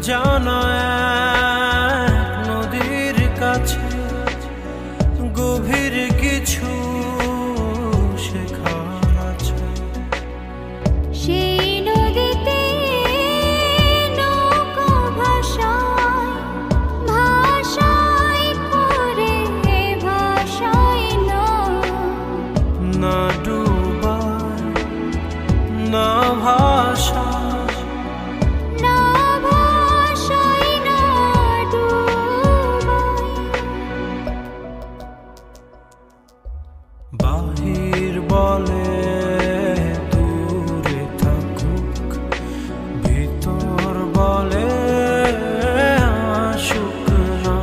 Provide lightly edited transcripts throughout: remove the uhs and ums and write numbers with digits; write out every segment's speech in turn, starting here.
জানা এক নদীর কাছে গভীর কিছু শেখার আছে। সেই নদীতে নৌকা ভাষায় ভাষায় করে ভাষায় না ডুবায় না ভাষায় বাহির বলে দূরে থাকুক, ভিতর বলে আসুক না।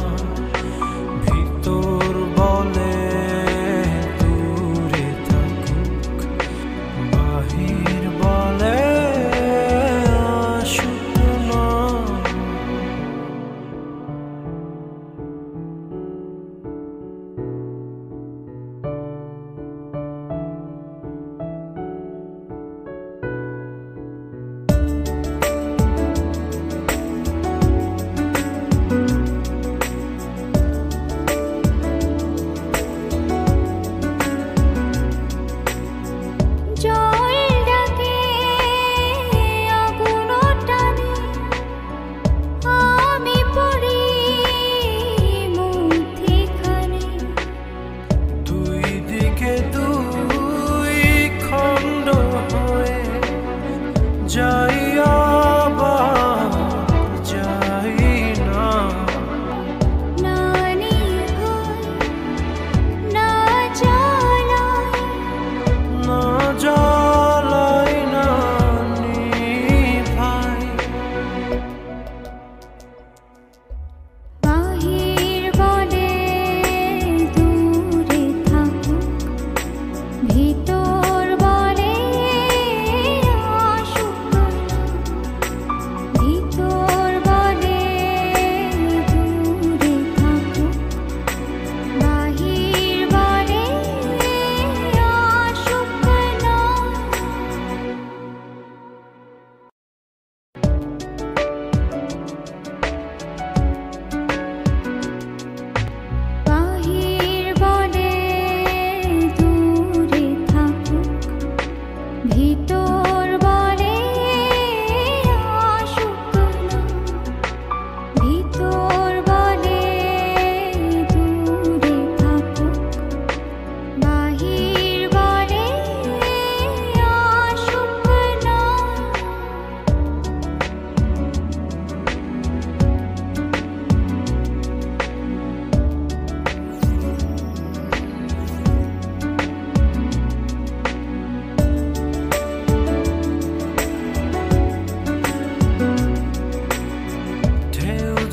ভিতর বলে দূরে থাকুক, বাহির বলে আসুক না।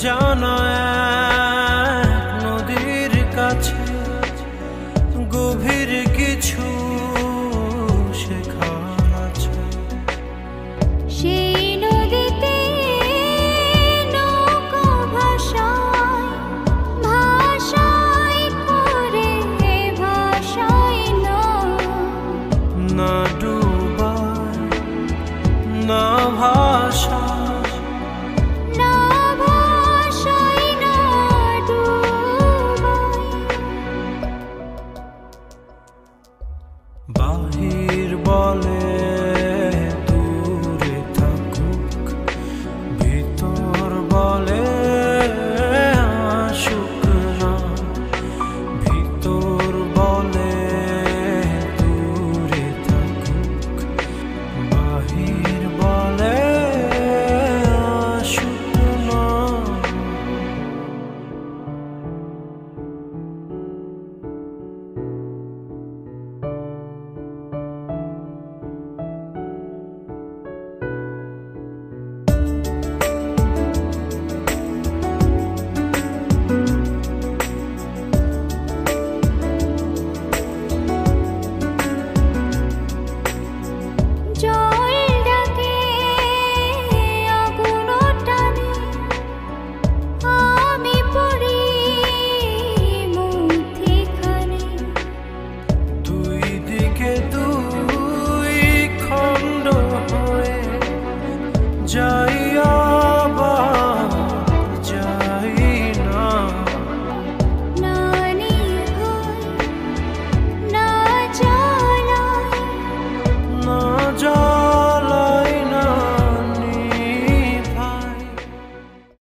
জানা এক নদীর কাছে গভীর কিছু শেখার আছে। সেই নদীতে নৌকা ভাষায় ভাষায় করে ভাষায় না ডুবায় না ভাষায় বাহির বলে দূরে থাকুক, ভিতর বলে আসুক না। ভিতর বলে দূরে থাকুক, বাহির বলে আসুক না। just